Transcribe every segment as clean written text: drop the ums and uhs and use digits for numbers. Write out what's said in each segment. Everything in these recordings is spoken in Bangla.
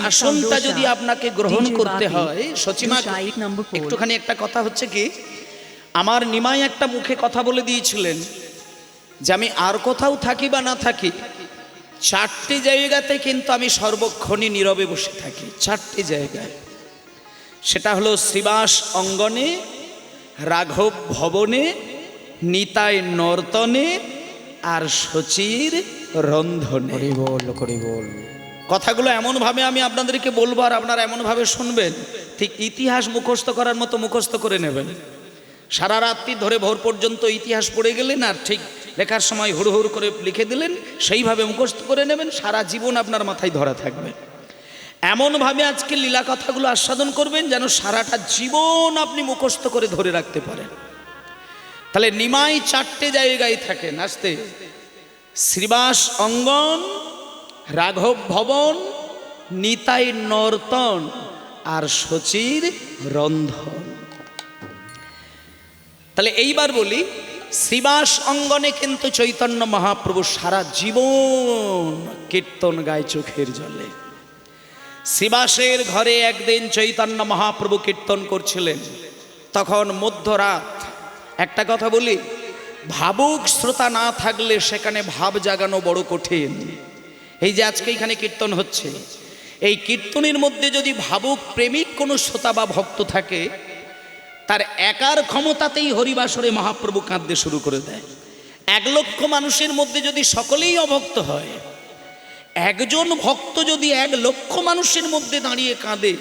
আসনটা যদি আপনাকে গ্রহণ করতে হয়, সচিমা একটুখানি একটা কথা হচ্ছে কি, আমার নিমাই একটা মুখে কথা বলে দিয়েছিলেন যে আমি আর কোথাও থাকি বা না থাকি, 4টি জায়গাতে কিন্তু আমি সর্বক্ষণই নীরবে বসে থাকি। 4টি জায়গায়, সেটা হলো শ্রীবাস অঙ্গনে, রাঘব ভবনে, নিতাই নর্তনে, আর শচীর রন্ধনে। কথাগুলো এমনভাবে আমি আপনাদেরকে বলবো আর আপনারা এমনভাবে শুনবেন, ঠিক ইতিহাস মুখস্থ করার মতো মুখস্থ করে নেবেন। সারা রাত্রি ধরে ভোর পর্যন্ত ইতিহাস পড়ে গেলেন আর ঠিক লেখার সময় হুড় হুড় করে লিখে দিলেন, সেইভাবে মুখস্থ করে নেবেন, সারা জীবন আপনার মাথায় ধরা থাকবে। এমনভাবে আজকে লীলা কথাগুলো আস্বাদন করবেন যেন সারাটা জীবন আপনি মুখস্থ করে ধরে রাখতে পারেন। তাহলে নিমাই 4টে জায়গায় থাকেন আসতে: শ্রীবাস অঙ্গন, রাঘব ভবন, নিতাই নর্তন, আর শচীর রন্ধন। তাহলে এইবার বলি, শ্রীবাস অঙ্গনে কিন্তু চৈতন্য মহাপ্রভু সারা জীবন কীর্তন গায় চোখের জলে। শ্রীবাসের ঘরে একদিন চৈতন্য মহাপ্রভু কীর্তন করছিলেন, তখন মধ্যরাত। একটা কথা বলি, ভাবুক শ্রোতা না থাকলে সেখানে ভাব জাগানো বড় কঠিন। এই যে আজকে এখানে কীর্তন হচ্ছে, এই কীর্তনের মধ্যে যদি ভাবুক প্রেমিক কোনো শ্রোতা বা ভক্ত থাকে, তার একার ক্ষমতাতেই হরিবাসরে মহাপ্রভু কাঁদতে শুরু করে দেয়। 1 লক্ষ মানুষের মধ্যে যদি সকলেই অভক্ত হয়, একজন ভক্ত যদি 1 লক্ষ মানুষের মধ্যে দাঁড়িয়ে কাঁদে,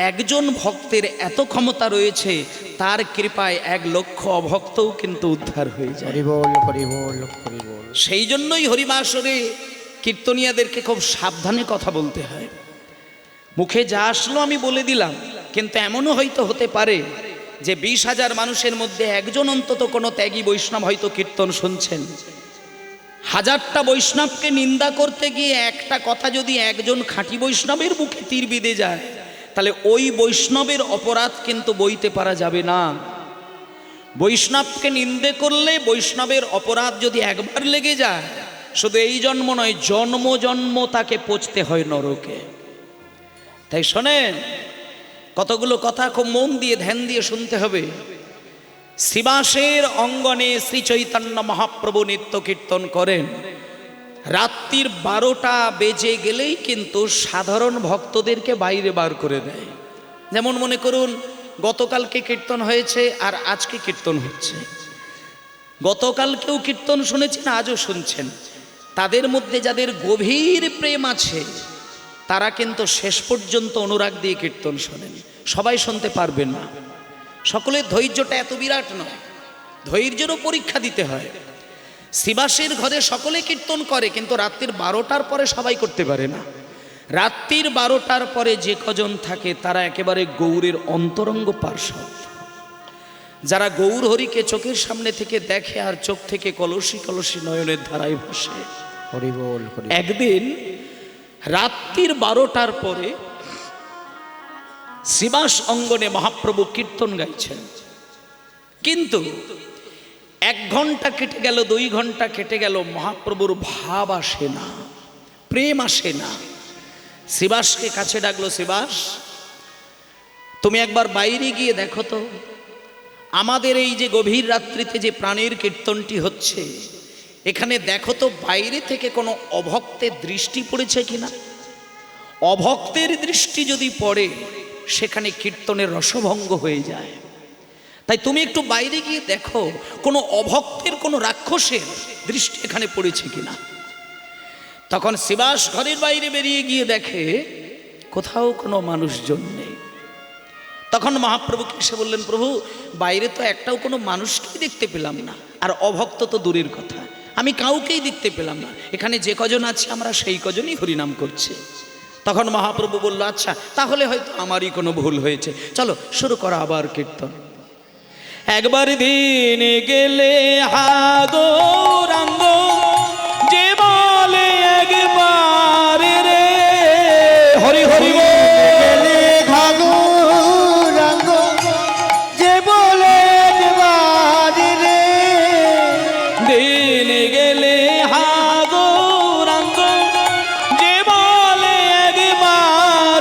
একজন ভক্তের এত ক্ষমতা রয়েছে, তার কৃপায় 1 লক্ষ অভক্তও কিন্তু উদ্ধার হয়ে যায়। সেই জন্যই হরিবাসরে কীর্তনিয়াদেরকে খুব সাবধানে কথা বলতে হয়। মুখে যা আসলো আমি বলে দিলাম, কিন্তু এমনও হয়তো হতে পারে যে 20,000 মানুষের মধ্যে একজন অন্তত কোনো ত্যাগী বৈষ্ণব হয়তো কীর্তন শুনছেন। 1000টা বৈষ্ণবকে নিন্দা করতে গিয়ে একটা কথা যদি একজন খাঁটি বৈষ্ণবের মুখে তীর বিঁধে যায়, তাহলে ওই বৈষ্ণবের অপরাধ কিন্তু বইতে পারা যাবে না। বৈষ্ণবকে নিন্দে করলে বৈষ্ণবের অপরাধ যদি একবার লেগে যায়, শুধু এই জন্ম নয়, জন্ম জন্ম তাকে পচতে হয় নরকে। তাই শোনেন, কতগুলো কথা খুব মন দিয়ে ধ্যান দিয়ে শুনতে হবে। শ্রীবাসের অঙ্গনে শ্রী চৈতন্য মহাপ্রভু নিত্য কীর্তন করেন। রাত্রির 12টা বেজে গেলেই কিন্তু সাধারণ ভক্তদেরকে বাইরে বার করে দেয়। যেমন মনে করুন, গতকালকে কীর্তন হয়েছে আর আজকে কীর্তন হচ্ছে। গতকালকেও কীর্তন শুনেছেন, আজও শুনছেন। তাদের মধ্যে যাদের গভীর প্রেম আছে, তারা কিন্তু শেষ পর্যন্ত অনুরাগ দিয়ে কীর্তন শোনেন। সবাই শুনতে পারবেন না, সকলের ধৈর্যটা এত বিরাট নয়, ধৈর্যেরও পরীক্ষা দিতে হয়। শ্রীবাসের ঘরে সকলে কীর্তন করে, কিন্তু রাত্রির 12টার পরে সবাই করতে পারে না। রাত্রির 12টার পরে যে কজন থাকে তারা একেবারে গৌরের অন্তরঙ্গ পার্শ্বদ, যারা গৌর হরিকে চোখের সামনে থেকে দেখে আর চোখ থেকে কলসি কলসি নয়নের ধারায় ভাসে। একদিন রাত্রির 12টার পরে শ্রীবাস অঙ্গনে মহাপ্রভু কীর্তন গাইছেন, কিন্তু 1 ঘন্টা কেটে গেল, 2 ঘন্টা কেটে গেল, মহাপ্রভুর ভাব আসে না, প্রেম আসে না। শ্রীবাসকে কাছে ডাকলো, শ্রীবাস, তুমি একবার বাইরে গিয়ে দেখো তো, আমাদের এই যে গভীর রাত্রিতে যে প্রাণের কীর্তনটি হচ্ছে, এখানে দেখো তো বাইরে থেকে কোনো অভক্তের দৃষ্টি পড়েছে কিনা। অভক্তের দৃষ্টি যদি পড়ে, সেখানে কীর্তনের রসভঙ্গ হয়ে যায়। তাই তুমি একটু বাইরে গিয়ে দেখো কোনো অভক্তের, কোনো রাক্ষসের দৃষ্টি এখানে পড়েছে কিনা। তখন শ্রীবাস ঘরের বাইরে বেরিয়ে গিয়ে দেখে কোথাও কোনো মানুষজন নেই। তখন মহাপ্রভুকে এসে বললেন, প্রভু, বাইরে তো একটাও কোনো মানুষকেই দেখতে পেলাম না, আর অভক্ত তো দূরের কথা, আমি কাউকেই দেখতে পেলাম না। এখানে যে কজন আছে আমরা সেই কজনই হরিনাম করছে। তখন মহাপ্রভু বলল, আচ্ছা, তাহলে হয়তো আমারই কোনো ভুল হয়েছে, চলো শুরু করো আবার কীর্তন। একবার দিন গেলে হাগোরাঙ্গ যে বলে একবার রে, হরি হরি গেলে ঘাগরাঙ্গ যে বলে একবার রে, দিন গেলে হাগোরাঙ্গ যে বলে একবার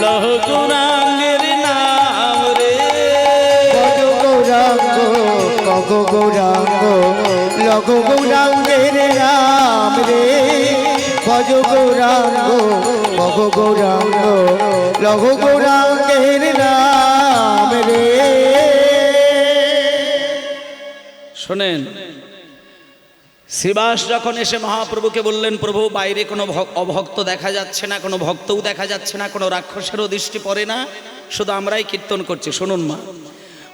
লহ গৌরাঙ্গের নাম রে। ভজ গৌরাঙ্গ কগ গৌরাঙ্গ লঘ গৌরাঙ্গের নাম রে। ভজ গৌরাঙ্গ কগ গৌরাঙ্গ লঘ গৌরাঙ্গের নাম রে। শোনেন, শ্রীবাস যখন এসে মহাপ্রভুকে বললেন, প্রভু বাইরে কোনো অভক্ত দেখা যাচ্ছে না, কোনো ভক্তও দেখা যাচ্ছে না, কোনো রাক্ষসেরও দৃষ্টি পড়ে না, শুধু আমরাই কীর্তন করছি। শুনুন মা,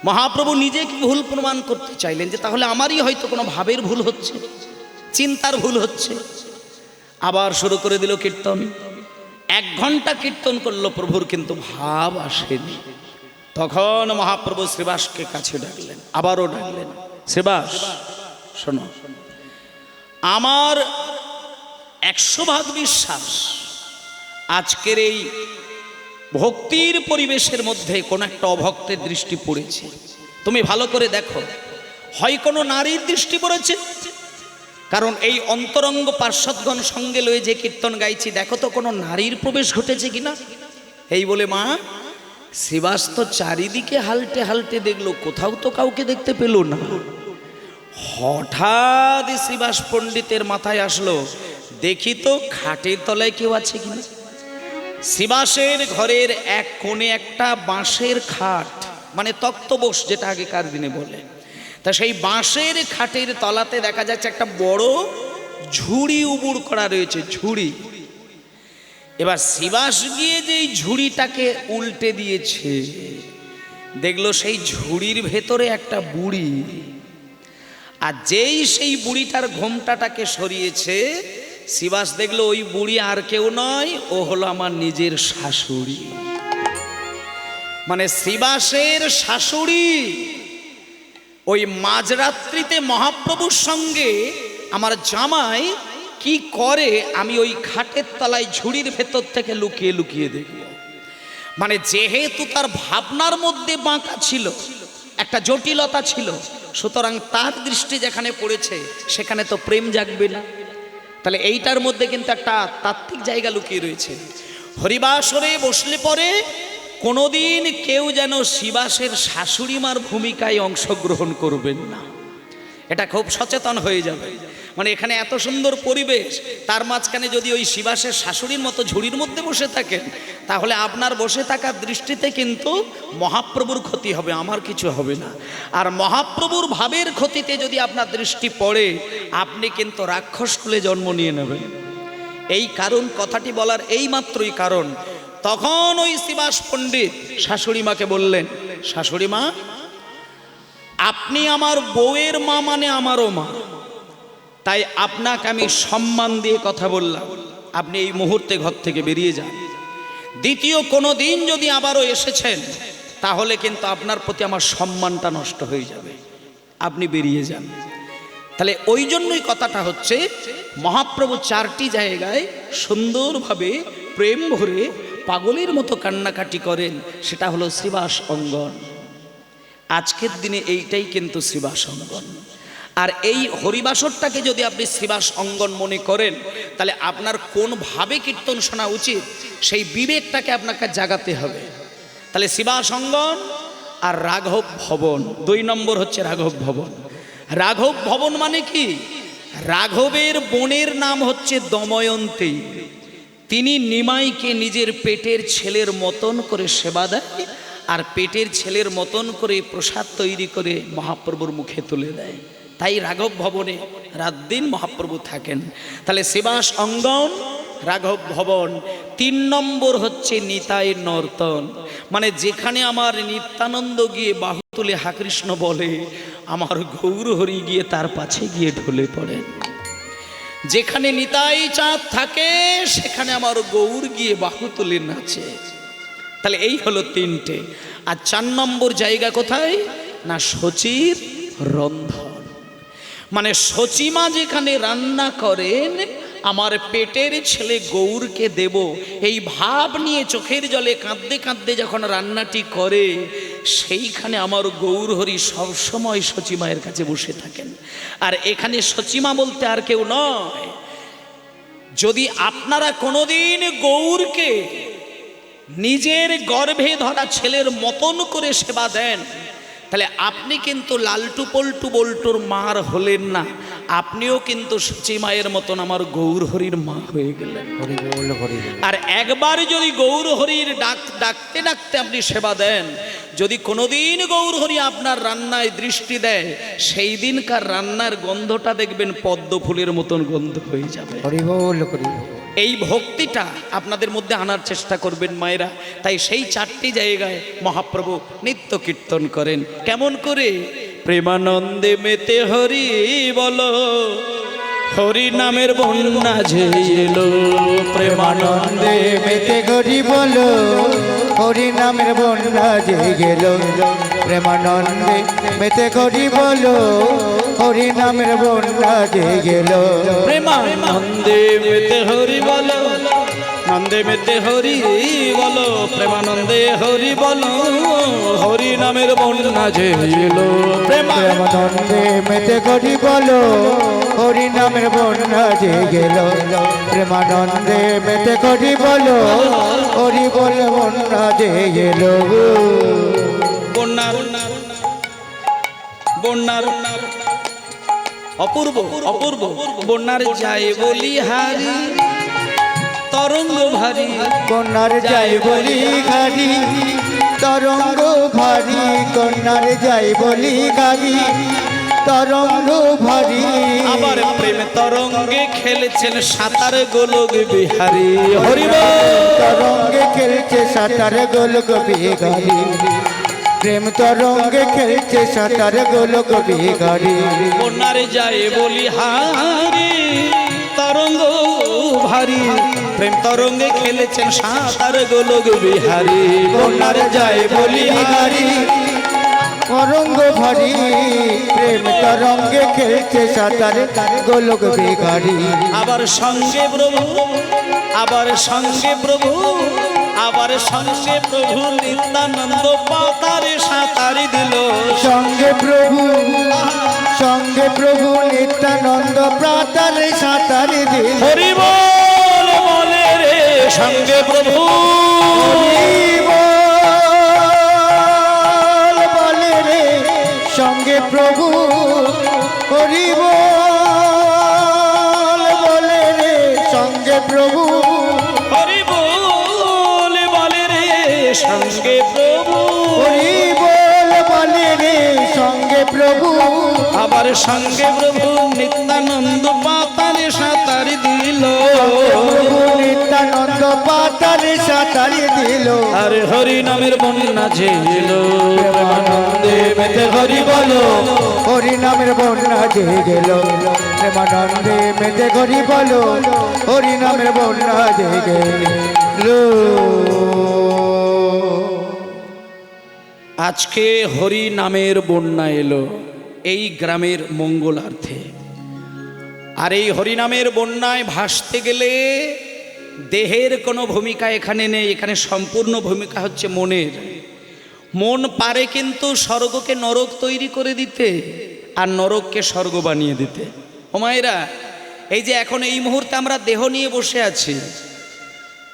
মহাপ্রভু নিজে কি ভুল প্রমাণ করতে চাইলেন যে তাহলে আমারই হয়তো কোনো ভাবের ভুল হচ্ছে, চিন্তার ভুল হচ্ছে। আবার শুরু করে দিল কীর্তন। 1 ঘন্টা কীর্তন করলো, প্রভুর কিন্তু ভাব আসেনি। তখন মহাপ্রভু শ্রীবাসকে কাছে ডাকলেন, আবারও ডাকলেন, শ্রীবাস শোনো, আমার 100% বিশ্বাস আজকের এই ভক্তির পরিবেশের মধ্যে কোন একটা অভক্তের দৃষ্টি পড়েছে। তুমি ভালো করে দেখো, হয় কোনো নারীর দৃষ্টি পড়েছে, কারণ এই অন্তরঙ্গ পার্শ্বদগণ সঙ্গে লয়ে যে কীর্তন গাইছি, দেখো তো কোনো নারীর প্রবেশ ঘটেছে কিনা। এই বলে মা শ্রীবাস তো চারিদিকে হালটে হালটে দেখলো, কোথাও তো কাউকে দেখতে পেল না। হঠাৎ শ্রীবাস পণ্ডিতের মাথায় আসলো, দেখি তো খাটের তলায় কেউ আছে কিনা। শ্রীবাসের ঘরের এক কোণে একটা বাঁশের খাট, মানে তক্তবোস যেটা আগেকার দিনে বলে, তা সেই বাঁশের খাটের তলাতে দেখা যাচ্ছে একটা বড় ঝুড়ি উবুড় করা রয়েছে, ঝুড়ি। এবার শ্রীবাস গিয়ে যেই ঝুড়িটাকে উল্টে দিয়েছে, দেখলো সেই ঝুড়ির ভেতরে একটা বুড়ি। আর যেই সেই বুড়িটার ঘোমটাটাকে সরিয়েছে, শ্রীবাস দেখলো ওই বুড়ি আর কেউ নয়, ও হলো আমার নিজের শাশুড়ি। মানে শ্রীবাসের শাশুড়ি ওই মাঝরাত্রিতে মহাপ্রভুর সঙ্গে আমার জামাই কি করে, আমি ওই খাটের তলায় ঝুড়ির ভেতর থেকে লুকিয়ে লুকিয়ে দেখব। মানে যেহেতু তার ভাবনার মধ্যে বাঁকা ছিল, একটা জটিলতা ছিল, সুতরাং তার দৃষ্টি যেখানে পড়েছে সেখানে তো প্রেম জাগবে না। তাহলে এইটার মধ্যে কিন্তু একটা তাত্ত্বিক জায়গা লুকিয়ে রয়েছে। হরিবাসরে বসলে পরে কোনোদিন কেউ যেন শ্রীবাসের শাশুড়ি মার ভূমিকায় অংশগ্রহণ করবেন না, এটা খুব সচেতন হয়ে যাবে। মানে এখানে এত সুন্দর পরিবেশ, তার মাঝখানে যদি ওই শ্রীবাসের শাশুড়ির মতো ঝুড়ির মধ্যে বসে থাকেন, তাহলে আপনার বসে থাকার দৃষ্টিতে কিন্তু মহাপ্রভুর ক্ষতি হবে, আমার কিছু হবে না। আর মহাপ্রভুর ভাবের ক্ষতিতে যদি আপনার দৃষ্টি পড়ে, আপনি কিন্তু রাক্ষস কুলে জন্ম নিয়ে নেবেন। এই কারণ, কথাটি বলার এই মাত্রই কারণ। তখন ওই শ্রীবাস পণ্ডিত শাশুড়ি মাকে বললেন, শাশুড়ি মা, আপনি আমার বউয়ের মা, মানে আমারও মা, তাই আপনাকে আমি সম্মান দিয়ে কথা বললাম, আপনি এই মুহূর্তে ঘর থেকে বেরিয়ে যান। দ্বিতীয় কোনো দিন যদি আবারও এসেছেন, তাহলে কিন্তু আপনার প্রতি আমার সম্মানটা নষ্ট হয়ে যাবে, আপনি বেরিয়ে যান। তাহলে ওই জন্যই কথাটা হচ্ছে, মহাপ্রভু 4টি জায়গায় সুন্দরভাবে প্রেম ভরে পাগলের মতো কান্নাকাটি করেন, সেটা হলো শ্রীবাস অঙ্গন। আজকের দিনে এইটাই কিন্তু শ্রীবাস অঙ্গন। আর এই হরিবাসরটাকে যদি আপনি শ্রীবাস অঙ্গন মনে করেন, তাহলে আপনার কোন ভাবে কীর্তন শোনা উচিত সেই বিবেকটাকে আপনাকে জাগাতে হবে। তাহলে শ্রীবাস অঙ্গন আর রাঘব ভবন, 2 নম্বর হচ্ছে রাঘব ভবন। রাঘব ভবন মানে কি? রাঘবের বোনের নাম হচ্ছে দময়ন্তী। তিনি নিমাইকে নিজের পেটের ছেলের মতন করে সেবা দেয়, আর পেটের ছেলের মতন করে প্রসাদ তৈরি করে মহাপ্রভুর মুখে তুলে দেয়। তাই রাঘব ভবনে রাত দিন মহাপ্রভু থাকেন। তাহলে শ্রীবাস অঙ্গন, রাঘব ভবন। 3 নম্বর হচ্ছে নিতাই নর্তন, মানে যেখানে আমার নিত্যানন্দ গিয়ে বাহু তুলে হা কৃষ্ণ বলে, আমার গৌর হরি গিয়ে তার পাছে গিয়ে ঢলে পড়েন। যেখানে নিতাই চাঁদ থাকে, সেখানে আমার গৌর গিয়ে বাহু তুলে নাচে। তাহলে এই হলো 3টে। আর 4 নম্বর জায়গা কোথায় না, শচীর রন্ধন, মানে শচীমা যেখানে রান্না করেন, আমার পেটের ছেলে গৌরকে দেব, এই ভাব নিয়ে চোখের জলে কাঁদতে কাঁদতে যখন রান্নাটি করে, সেইখানে আমার গৌর হরি সবসময় শচীমায়ের কাছে বসে থাকেন। আর এখানে শচীমা বলতে আর কেউ নয়। যদি আপনারা কোনোদিন গৌরকে নিজের গর্ভে ধরা ছেলের মতন করে সেবা দেন, তাহলে আপনি কিন্তু লালটু পল্টু বল্টুর মার হলেন না, আপনিও কিন্তু সূচি মায়ের মতন আমার গৌর হরির মা হয়ে গেলেন। আর একবার যদি গৌর হরির ডাকতে ডাকতে আপনি সেবা দেন, যদি কোনোদিন গৌর হরি আপনার রান্নায় দৃষ্টি দেয়, সেই দিনকার রান্নার গন্ধটা দেখবেন পদ্ম ফুলের মতন গন্ধ হয়ে যাবে। এই ভক্তিটা আপনাদের মধ্যে আনার চেষ্টা করবেন মায়েরা। তাই সেই 4টি জায়গায় মহাপ্রভু নিত্য কীর্তন করেন। কেমন করে? প্রেমানন্দে মেতে হরি বলো, হরি নামের বন্যা ঝেলো। প্রেমানন্দে মেতে হরি বলো, হরি নামের বন্যা যে গেল। প্রেমানন্দে মেতে হরি বলো, হরি নামের বন্যা যে গেল। প্রেমানন্দে মেতে হরি বলো, নন্দে মেতে হরি বলো, প্রেমানন্দে হরি বলো, হরি নামের বন্যা ঝেলো। প্রেমানন্দে মেতে হরি বলো, হরি নামের বন্যা যে গেল। প্রেমানন্দে মেতে হরি বলো, হরি বলে বন্যা যে গেল। বন্যার বন্যার অপূর্ব অপূর্ব বন্যার যায় বলি হারি, তরঙ্গ ভারী। কন্যার যাই বলি গাড়ি, তরঙ্গ ভারী। কন্যার যাই বলি গাড়ি, তরঙ্গ ভারী। আবার প্রেম তরঙ্গে খেলেছেন সাঁতার গোলক বিহারী। হরিব তরঙ্গে খেলছে সাঁতার গোলক বিহারী। প্রেম তরঙ্গে খেলছে সাঁতার গোলক বিহারী। বন্যার যায় বলি হারি, তরঙ্গ ভারী। প্রেম তরঙ্গে খেলেছেন সাঁতার গোলক বিহারী। বন্যার যায় বলি গাড়ি, তরঙ্গ ভারী। প্রেম তরঙ্গে খেলছে সাঁতার গোলক বিহারী। আবার সঙ্গে প্রভু, আবার সঙ্গে প্রভু, আবার সঙ্গে প্রভু নিত্যানন্দ পাতারে সাঁতারি দিল। সঙ্গে প্রভু, সঙ্গে প্রভু নিত্যানন্দ প্রাতারে সাঁতারি দিল। হরি বল বলে রে সঙ্গে প্রভু, হরি বল বলে রে সঙ্গে প্রভু। হরি বল বলে রে সঙ্গে প্রভু। হরি বল বলে রে সঙ্গে প্রভু, হরি বল বলে রে সঙ্গে প্রভু। আবার সঙ্গে প্রভু নিত্যানন্দ পাতারে সাঁতারি দিল। প্রভু নিত্যানন্দ পাতারে সাঁতারি দিল। আরে হরি নামের বন্যা ঝেল। প্রেমানন্দে মেতে হরি বলো, হরি নামের বন্যা যে গেল। প্রেমানন্দে মেতে হরি বলো, হরি নামের বন্যা যে গেল। আজকে হরি নামের বন্যা এলো এই গ্রামের মঙ্গলার্থে। আর এই হরিনামের বন্যায় ভাসতে গেলে দেহের কোনো ভূমিকা এখানে নেই, এখানে সম্পূর্ণ ভূমিকা হচ্ছে মনের। মন পারে কিন্তু স্বর্গকে নরক তৈরি করে দিতে, আর নরককে স্বর্গ বানিয়ে দিতে। ও মায়েরা, এই যে এখন এই মুহূর্তে আমরা দেহ নিয়ে বসে আছি,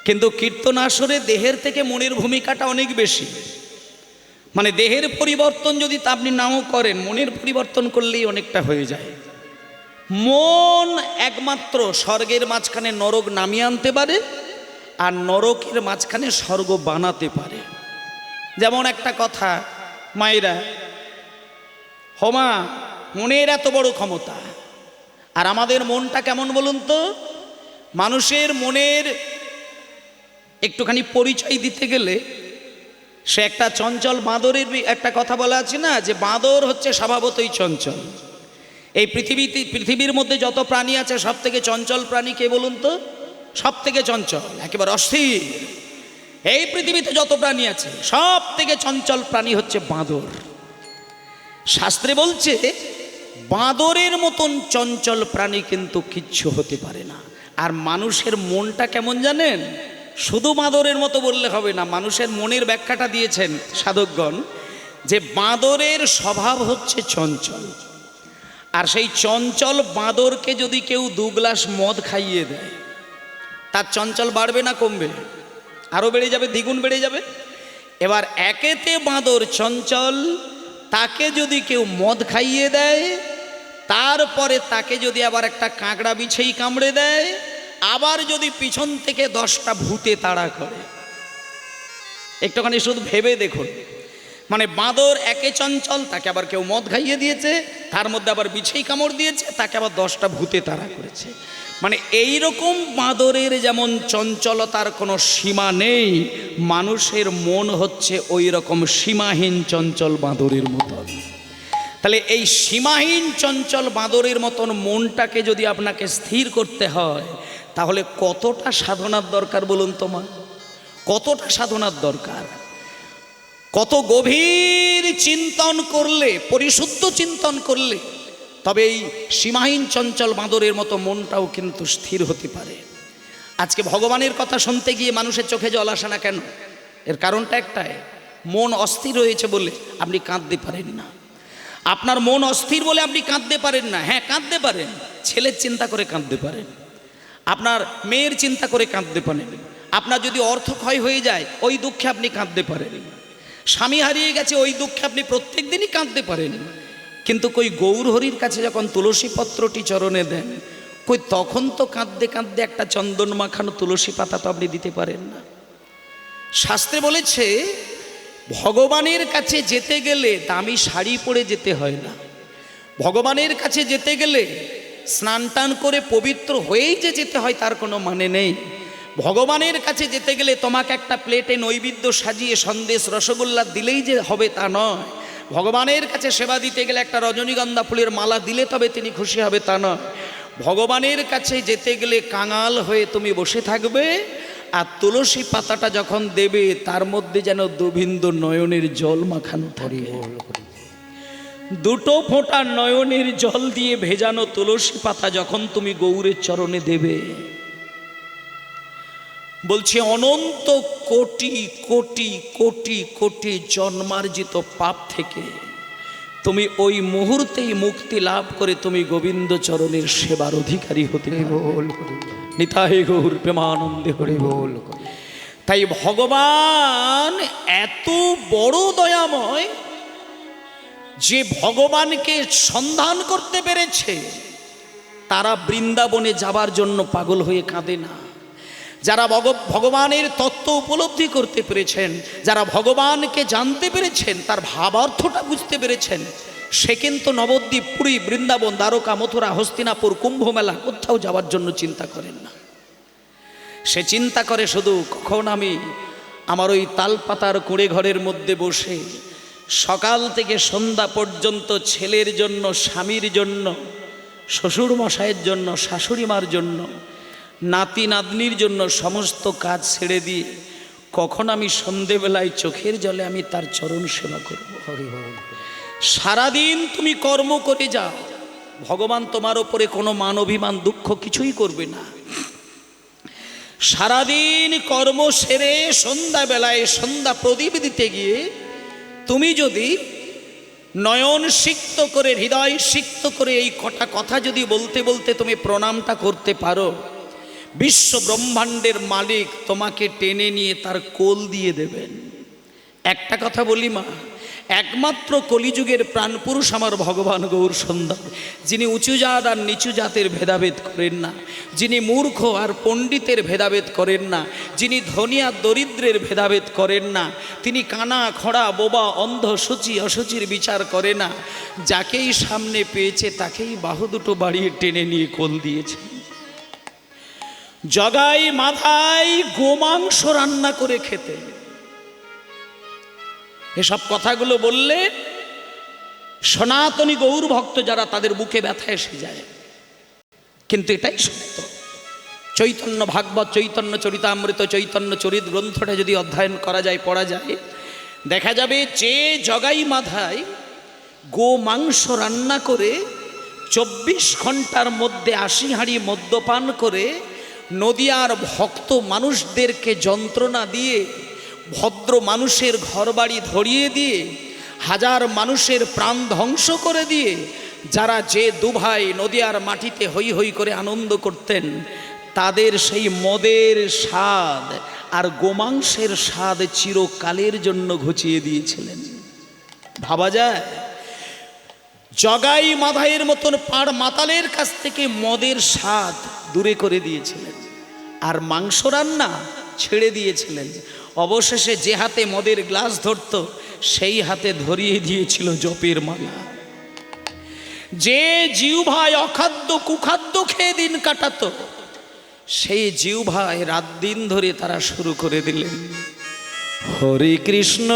কিন্তু কীর্তন আসরে দেহের থেকে মনের ভূমিকাটা অনেক বেশি। মানে দেহের পরিবর্তন যদি তা আপনি নাও করেন, মনের পরিবর্তন করলেই অনেকটা হয়ে যায়। মন একমাত্র স্বর্গের মাঝখানে নরক নামিয়ে আনতে পারে, আর নরকের মাঝখানে স্বর্গ বানাতে পারে। যেমন একটা কথা মায়েরা, হোমা মনের এত বড় ক্ষমতা, আর আমাদের মনটা কেমন বলুন তো? মানুষের মনের একটুখানি পরিচয় দিতে গেলে সে একটা চঞ্চল বাঁদরের একটা কথা বলা আছে না, যে বাঁদর হচ্ছে স্বভাবতই চঞ্চল। এই পৃথিবীর মধ্যে যত প্রাণী আছে সব থেকে চঞ্চল প্রাণী কে বলুন তো? সব থেকে চঞ্চল, একেবারে অস্থির। এই পৃথিবীতে যত প্রাণী আছে সব থেকে চঞ্চল প্রাণী হচ্ছে বাঁদর। শাস্ত্রে বলছে বাঁদরের মতন চঞ্চল প্রাণী কিন্তু কিচ্ছু হতে পারে না। আর মানুষের মনটা কেমন জানেন? শুধু বাঁদরের মতো বললে হবে না, মানুষের মনের ব্যাখ্যাটা দিয়েছেন সাধকগণ, যে বাঁদরের স্বভাব হচ্ছে চঞ্চল। আর সেই চঞ্চল বাঁদরকে যদি কেউ 2 গ্লাস মদ খাইয়ে দেয়, তার চঞ্চল বাড়বে না কমবে? আরও বেড়ে যাবে, দ্বিগুণ বেড়ে যাবে। এবার একেতে বাঁদর চঞ্চল, তাকে যদি কেউ মদ খাইয়ে দেয়, তারপরে তাকে যদি আবার একটা কাঁকড়া বিছেই কামড়ে দেয়, আবার যদি পিছন থেকে 10টা ভূতে তাড়া করে, একটুখানি শুধু ভেবে দেখুন। মানে বাঁদর একে চঞ্চল, তাকে আবার কেউ মদ খাইয়ে দিয়েছে, তার মধ্যে আবার বিছেই কামড় দিয়েছে, তাকে আবার 10টা ভূতে তাড়া করেছে। মানে এই রকম বাঁদরের যেমন চঞ্চলতার কোনো সীমা নেই, মানুষের মন হচ্ছে ওই রকম সীমাহীন চঞ্চল বাঁদরের মতন। তাহলে এই সীমাহীন চঞ্চল বাঁদরের মতন মনটাকে যদি আপনাকে স্থির করতে হয়, তাহলে কতটা সাধনার দরকার বলুন তোমার? কতটা সাধনার দরকার? কত গভীর চিন্তন করলে, পরিশুদ্ধ চিন্তন করলে তবে এই সীমাহীন চঞ্চল বাঁদরের মতো মনটাও কিন্তু স্থির হতে পারে। আজকে ভগবানের কথা শুনতে গিয়ে মানুষের চোখে জল আসে না কেন? এর কারণটা একটাই, মন অস্থির হয়েছে বলে আপনি কাঁদতে পারেন না। আপনার মন অস্থির বলে আপনি কাঁদতে পারেন না। হ্যাঁ, কাঁদতে পারেন, ছেলের চিন্তা করে কাঁদতে পারেন, আপনার মেয়ের চিন্তা করে কাঁদতে পারেন, আপনার যদি অর্থ ক্ষয় হয়ে যায় ওই দুঃখে আপনি কাঁদতে পারেন, স্বামী হারিয়ে গেছে ওই দুঃখে আপনি প্রত্যেক দিনই কাঁদতে পারেন। কিন্তু কই গৌরহরির কাছে যখন তুলসী পত্রটি চরণে দেন, কই তখন তো কাঁদতে কাঁদতে একটা চন্দন মাখানো তুলসী পাতা তো আপনি দিতে পারেন না। শাস্ত্রে বলেছে ভগবানের কাছে যেতে গেলে দামি শাড়ি পরে যেতে হয় না, ভগবানের কাছে যেতে গেলে স্নান টান করে পবিত্র হয়েই যে যেতে হয় তার কোনো মানে নেই। ভগবানের কাছে যেতে গেলে তোমাকে একটা প্লেটে নৈবেদ্য সাজিয়ে সন্দেশ রসগোল্লা দিলেই যে হবে তা নয়। ভগবানের কাছে সেবা দিতে গেলে একটা রজনীগন্ধা ফুলের মালা দিলে তবে তিনি খুশি হবে তা নয়। ভগবানের কাছে যেতে গেলে কাঙাল হয়ে তুমি বসে থাকবে, আর তুলসী পাতাটা যখন দেবে তার মধ্যে যেন দুবিন্দু নয়নের জল মাখানো থাকে। দুটো ফোঁটা নয়নের জল দিয়ে ভেজানো তুলসী পাতা যখন তুমি গৌরের চরণে দেবে, বলছে অনন্ত কোটি কোটি কোটি কোটি জন্মার্জিত পাপ থেকে তুমি ওই মুহূর্তেই মুক্তি লাভ করে তুমি গোবিন্দ চরণের সেবার অধিকারী হতে বল। নিতাই গৌর প্রেমানন্দে হরি বল। তাই ভগবান এত বড় দয়াময় যে ভগবানকে সন্ধান করতে পেরেছে, তারা বৃন্দাবনে যাবার জন্য পাগল হয়ে কাঁদে না। যারা ভগবানের তত্ত্ব উপলব্ধি করতে পেরেছেন, যারা ভগবানকে জানতে পেরেছেন, তার ভাবার্থটা বুঝতে পেরেছেন, সে কিন্তু নবদ্বীপ, পুরী, বৃন্দাবন, দ্বারকা, মথুরা, হস্তিনাপুর, কুম্ভ মেলা কোথাও যাওয়ার জন্য চিন্তা করেন না। সে চিন্তা করে শুধু কখন আমি আমার ওই তালপাতার কুঁড়ে ঘরের মধ্যে বসে সকাল থেকে সন্ধ্যা পর্যন্ত ছেলের জন্য, স্বামীর জন্য, শ্বশুর মশাইয়ের জন্য, শাশুড়ি মার জন্য, নাতি নাতনির জন্য সমস্ত কাজ ছেড়ে দিয়ে কখন আমি সন্ধেবেলায় চোখের জলে আমি তার চরণ সেবা করব। সারাদিন তুমি কর্ম করে যাও, ভগবান তোমার ওপরে কোনো মান অভিমান দুঃখ কিছুই করবে না। সারাদিন কর্ম সেরে সন্ধ্যাবেলায় সন্ধ্যা প্রদীপ দিতে গিয়ে তুমি যদি নয়ন সিক্ত করে, হৃদয় সিক্ত করে এই কটা কথা যদি বলতে বলতে তুমি প্রণামটা করতে পারো, বিশ্ব ব্রহ্মাণ্ডের মালিক তোমাকে টেনে নিয়ে তার কোল দিয়ে দেবেন। একটা কথা বলি মা, একমাত্র কলিযুগের প্রাণপুরুষ আমার ভগবান গৌর সুন্দর, যিনি উঁচু জাত আর নিচু জাতের ভেদাভেদ করেন না, যিনি মূর্খ আর পণ্ডিতের ভেদাভেদ করেন না, যিনি ধনী আর দরিদ্রের ভেদাভেদ করেন না, তিনি কানা খড়া বোবা অন্ধ সূচি অসুচির বিচার করে না, যাকেই সামনে পেয়েছে তাকেই বাহু দুটো বাড়িয়ে টেনে নিয়ে কোল দিয়েছে। জগাই মাথায় গোমাংস রান্না করে খেতে। এসব কথাগুলো বললে সনাতনী গৌর ভক্ত যারা, তাদের বুকে ব্যথা এসে যায়, কিন্তু এটাই সত্য। চৈতন্য ভাগবত, চৈতন্য চরিতামৃত, চৈতন্য চরিত গ্রন্থটা যদি অধ্যয়ন করা যায়, পড়া যায়, দেখা যাবে যে জগাই মাথায় গো মাংস রান্না করে 24 ঘন্টার মধ্যে 80 হাঁড়ি মদ্যপান করে নদিয়ার ভক্ত মানুষদেরকে যন্ত্রণা দিয়ে, ভদ্র মানুষের ঘরবাড়ি ধরিয়ে দিয়ে, হাজার মানুষের প্রাণ ধ্বংস করে দিয়ে, যারা যে দুভাই নদিয়ার মাটিতে হই হই করে আনন্দ করতেন, তাদের সেই মদের স্বাদ আর গোমাংসের স্বাদ চিরকালের জন্য ঘুচিয়ে দিয়েছিলেন। ভাবা যায়, জগাই মাধাইয়ের মতন পাড় মাতালের কাছ থেকে মদের স্বাদ দূরে করে দিয়েছিলেন, আর মাংস রান্না ছেড়ে দিয়েছিলেন। অবশেষে যে হাতে মদের গ্লাস ধরত সেই হাতে ধরিয়ে দিয়েছিল জপের মালা। যে জিহ্বায় অখাদ্য কুখাদ্য খেয়ে দিন কাটাতো, সেই জিহ্বায় রাত দিন ধরে তারা শুরু করে দিলেন হরে কৃষ্ণ।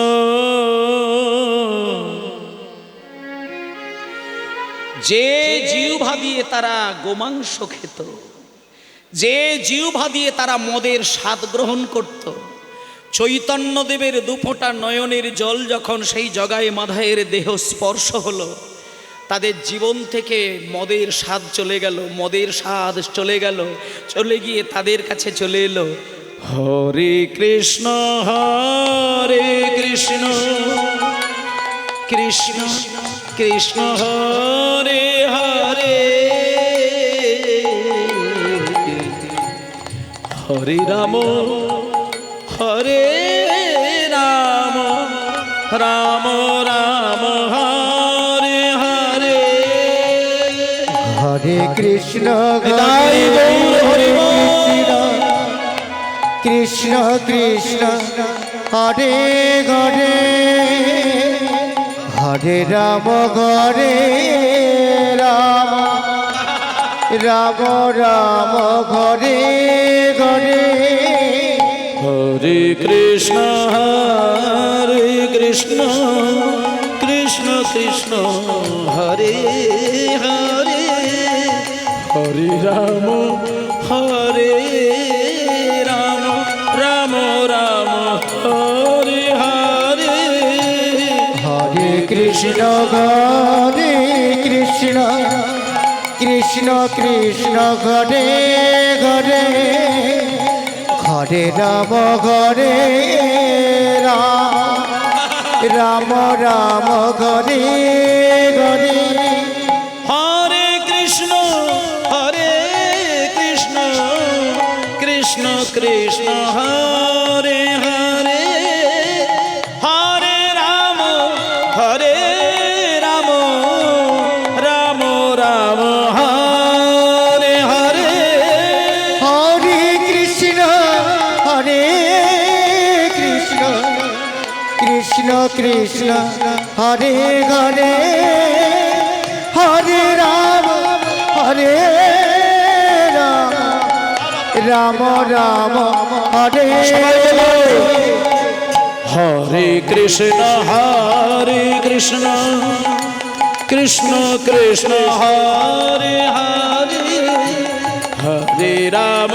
যে জিহ্বা দিয়ে তারা গোমাংস খেত, যে জিহ্বা দিয়ে তারা মদের স্বাদ গ্রহণ করত, চৈতন্যদেবের দুফোঁটা নয়নের জল যখন সেই জগাই মাধাইয়ের দেহ স্পর্শ হলো, তাদের জীবন থেকে মদের স্বাদ চলে গেল, মদের স্বাদ চলে গেল, চলে গিয়ে তাদের কাছে চলে এলো হরে কৃষ্ণ হরে কৃষ্ণ কৃষ্ণ কৃষ্ণ হরে হরে হরে রাম হরে রাম রাম রাম হরে হরে হরে কৃষ্ণ নিতাই গৌর হরি কৃষ্ণ কৃষ্ণ কৃষ্ণ হরে হরে হরে রাম হরে রাম রাম রাম হরে হরে হরে কৃষ্ণ কৃষ্ণ কৃষ্ণ হরে হরে হরে রাম রাম রাম হরে হরে হরে কৃষ্ণ কৃষ্ণ কৃষ্ণ কৃষ্ণ হরে হরে হরে রাম হরে রাম রাম রাম হরে হরে হরে কৃষ্ণ কৃষ্ণ কৃষ্ণ হরে হরে হরে রাম রাম রাম হরে হরে হরে কৃষ্ণ কৃষ্ণ কৃষ্ণ হরে হরে হরে রাম রাম রাম হরে হরে কৃষ্ণ কৃষ্ণ কৃষ্ণ হরে হরে হরে রাম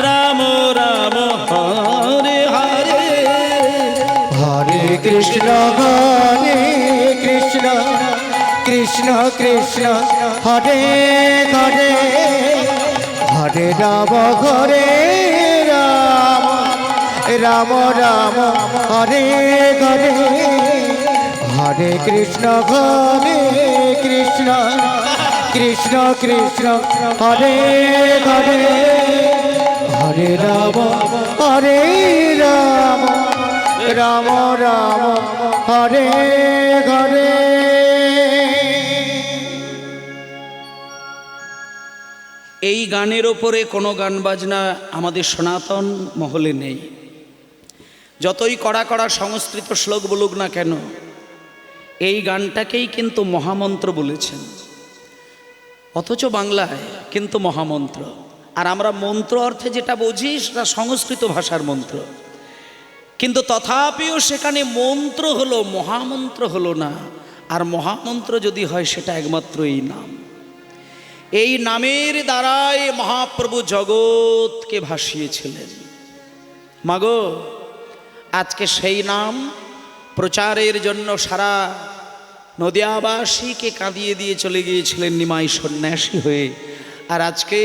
রাম রাম হরে হরে হরে কৃষ্ণ কৃষ্ণ কৃষ্ণ কৃষ্ণ হরে হরে হরে রাম রাম রাম রাম হরে হরে হরে কৃষ্ণ কৃষ্ণ কৃষ্ণ কৃষ্ণ হরে হরে হরে রাম রাম রাম হরে হরে। এই গানের ওপরে কোনো গান বাজনা আমাদের সনাতন মহলে নেই। যতই কড়া কড়া সংস্কৃত শ্লোক বলুক না কেন, এই গানটাকেই কিন্তু মহামন্ত্র বলেছেন। অথচ বাংলায় কিন্তু মহামন্ত্র, আর আমরা মন্ত্র অর্থে যেটা বুঝি সেটা সংস্কৃত ভাষার মন্ত্র। কিন্তু তথাপিও সেখানে মন্ত্র হলো, মহামন্ত্র হলো না। আর মহামন্ত্র যদি হয় সেটা একমাত্র এই নাম। এই নামের দ্বারাই মহাপ্রভু জগৎকে ভাসিয়েছিলেন। মাগো, আজকে সেই নাম প্রচারের জন্য সারা নদিয়াবাসীকে কাঁদিয়ে দিয়ে চলে গিয়েছিলেন নিমাই সন্ন্যাসী হয়ে। আর আজকে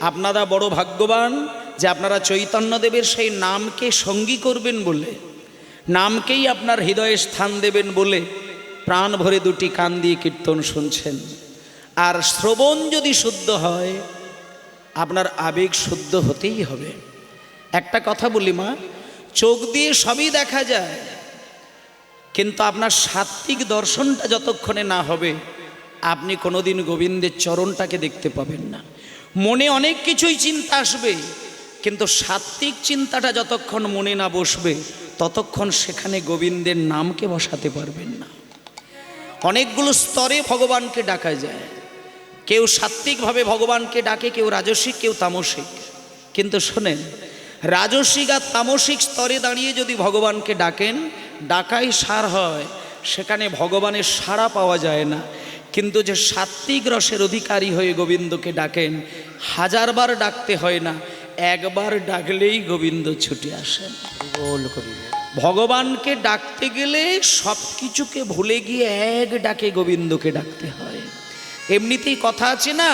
আপনারা বড় ভাগ্যবান যে আপনারা চৈতন্যদেবের সেই নামকে সঙ্গী করবেন বলে, নামকেই আপনার হৃদয়ে স্থান দেবেন বলে প্রাণ ভরে দুটি কান দিয়ে কীর্তন শুনছেন। আর শ্রবণ যদি শুদ্ধ হয় আপনার আবেগ শুদ্ধ হতেই হবে। একটা কথা বলি মা, চোখ দিয়ে সবই দেখা যায়, কিন্তু আপনার সাত্ত্বিক দর্শনটা যতক্ষণে না হবে আপনি কোনোদিন গোবিন্দের চরণটাকে দেখতে পাবেন না। মনে অনেক কিছুই চিন্তা আসবে, কিন্তু সাত্ত্বিক চিন্তাটা যতক্ষণ মনে না বসবে ততক্ষণ সেখানে গোবিন্দের নামকে বসাতে পারবেন না। অনেকগুলো স্তরে ভগবানকে ডাকা যায়। কেউ সাত্ত্বিকভাবে ভগবানকে ডাকে, কেউ রাজসিক, কেউ তামসিক। কিন্তু শোনেন, রাজসিক আর তামসিক স্তরে দাঁড়িয়ে যদি ভগবানকে ডাকেন, ডাকাই সার হয়, সেখানে ভগবানের সাড়া পাওয়া যায় না। কিন্তু যে সাত্ত্বিক রসের অধিকারী হয়ে গোবিন্দকে ডাকেন, হাজারবার ডাকতে হয় না, একবার ডাকলেই গোবিন্দ ছুটে আসেন। ভগবানকে ডাকতে গেলে সব কিছুকে ভুলে গিয়ে এক ডাকে গোবিন্দকে ডাকতে হয়। এমনিতেই কথা আছে না,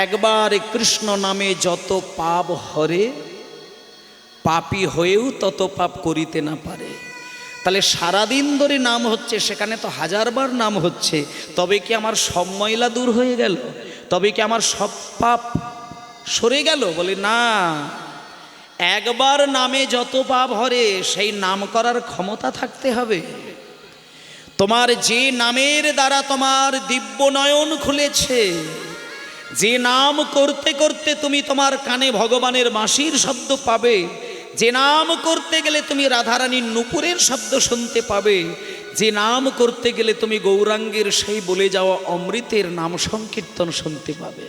একবার কৃষ্ণ নামে যত পাপ হরে, পাপী হয়েও তত পাপ করিতে না পারে। তাহলে সারাদিন ধরে নাম হচ্ছে, সেখানে তো হাজারবার নাম হচ্ছে, তবে কি আমার সব ময়লা দূর হয়ে গেল? তবে কি আমার সব পাপ সরে গেল? বলে না, একবার নামে যত পাপ হরে সেই নাম করার ক্ষমতা থাকতে হবে। তোমার যে নামের দ্বারা তোমার দিব্য নয়ন খুলেছে, যে নাম করতে করতে তুমি তোমার কানে ভগবানের বাঁশির শব্দ পাবে, যে নাম করতে গেলে তুমি রাধারানীর নূপুরের শব্দ শুনতে পাবে, যে নাম করতে গেলে তুমি গৌরাঙ্গের সেই বলে যাওয়া অমৃতের নাম সংকীর্তন শুনতে পাবে,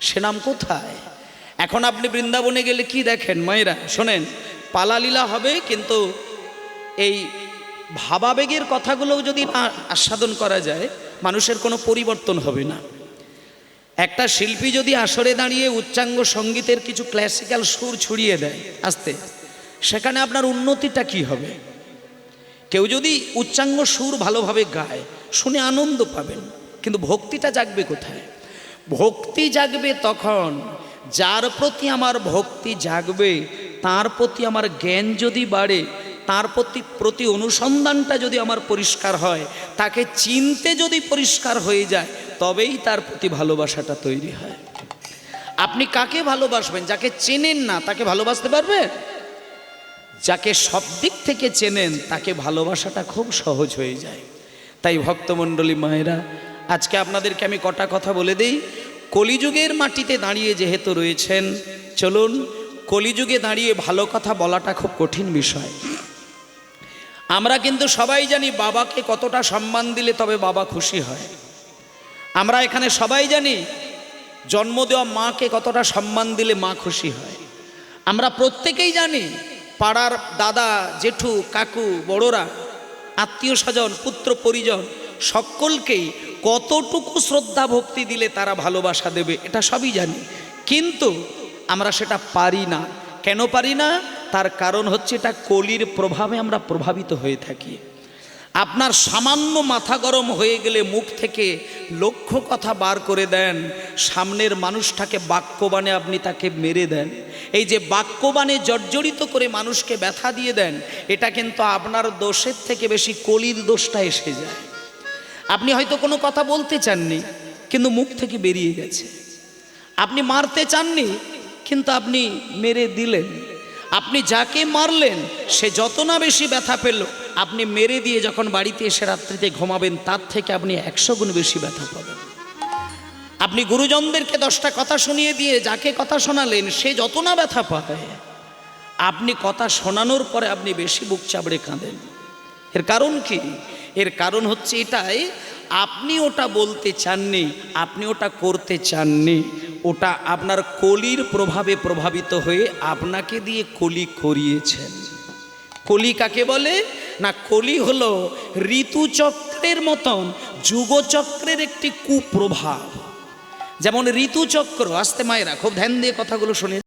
সে নাম কোথায়? এখন আপনি বৃন্দাবনে গেলে কি দেখেন মায়েরা? শোনেন, পালালীলা হবে, কিন্তু এই ভাবাবেগের কথাগুলো যদি না আস্বাদন করা যায় মানুষের কোনো পরিবর্তন হবে না। একটা শিল্পী যদি আসরে দাঁড়িয়ে উচ্চাঙ্গ সঙ্গীতের কিছু ক্লাসিক্যাল সুর ছড়িয়ে দেয় আস্তে, সেখানে আপনার উন্নতিটা কি হবে? কেউ যদি উচ্চাঙ্গ সুর ভালোভাবে গায়, শুনে আনন্দ পাবেন, কিন্তু ভক্তিটা জাগবে কোথায়? ভক্তি জাগবে তখন যার প্রতি আমার ভক্তি জাগবে, তার প্রতি আমার জ্ঞান যদি বাড়ে, তার প্রতি অনুসন্ধানটা যদি আমার পরিষ্কার হয়, তাকে চিনতে যদি পরিষ্কার হয়ে যায়, তবেই তার প্রতি ভালোবাসাটা তৈরি হয়। আপনি কাকে ভালোবাসবেন? যাকে চেনেন না তাকে ভালোবাসতে পারবে? যাকে সব দিক থেকে চেনেন তাকে ভালোবাসাটা খুব সহজ হয়ে যায়। তাই ভক্তমণ্ডলী মায়েরা, আজকে আপনাদেরকে আমি কটা কথা বলে দিই। কলিযুগের মাটিতে দাঁড়িয়ে যেহেতু রয়েছেন, চলুন, কলিযুগে দাঁড়িয়ে ভালো কথা বলাটা খুব কঠিন বিষয়। আমরা কিন্তু সবাই জানি বাবাকে কতটা সম্মান দিলে তবে বাবা খুশি হয়। আমরা এখানে সবাই জানি জন্ম দেওয়া মাকে কতটা সম্মান দিলে মা খুশি হয়। আমরা প্রত্যেকেই জানি পাড়ার দাদা, জেঠু, কাকু, বড়রা, আত্মীয় স্বজন, পুত্র পরিজন সকলকেই কতটুকু শ্রদ্ধা ভক্তি দিলে তারা ভালোবাসা দেবে, এটা সবই জানি। কিন্তু আমরা সেটা পারি না। কেন পারি না? তার কারণ হচ্ছে এটা কলির প্রভাবে আমরা প্রভাবিত হয়ে থাকি। আপনার সামান্য মাথা গরম হয়ে গেলে মুখ থেকে লক্ষ কথা বার করে দেন, সামনের মানুষটাকে বাক্যবাণে আপনি তাকে মেরে দেন। এই যে বাক্যবাণে জর্জরিত করে মানুষকে ব্যথা দিয়ে দেন, এটা কিন্তু আপনার দোষের থেকে বেশি কলির দোষটা এসে যায়। আপনি হয়তো কোনো কথা বলতে চাননি, কিন্তু মুখ থেকে বেরিয়ে গেছে। আপনি মারতে চাননি, কিন্তু আপনি মেরে দিলেন। আপনি যাকে মারলেন সে যত না বেশি ব্যথা পেল, আপনি মেরে দিয়ে যখন বাড়িতে এসে রাত্রিতে ঘুমাবেন তার থেকে আপনি 100 গুণ বেশি ব্যথা পাবেন। আপনি গুরুজনদেরকে 10টা কথা শুনিয়ে দিয়ে যাকে কথা শোনালেন সে যত না ব্যথা পায়, আপনি কথা শোনানোর পরে আপনি বেশি বুক চাপড়ে কাঁদেন। এর কারণ কি? এর কারণ হচ্ছে এটাই, আপনি ওটা বলতে চাননি, আপনি ওটা করতে চাননি, ওটা আপনার কলির প্রভাবে প্রভাবিত হয়ে আপনাকে দিয়ে কলি করিয়েছেন। কলি কাকে বলে? না, কলি হলো ঋতুচক্রের মতন যুগচক্রের একটি কুপ্রভাব। যেমন ঋতুচক্র, আস্তে মায়েরা খুব ধ্যান দিয়ে কথাগুলো শুনে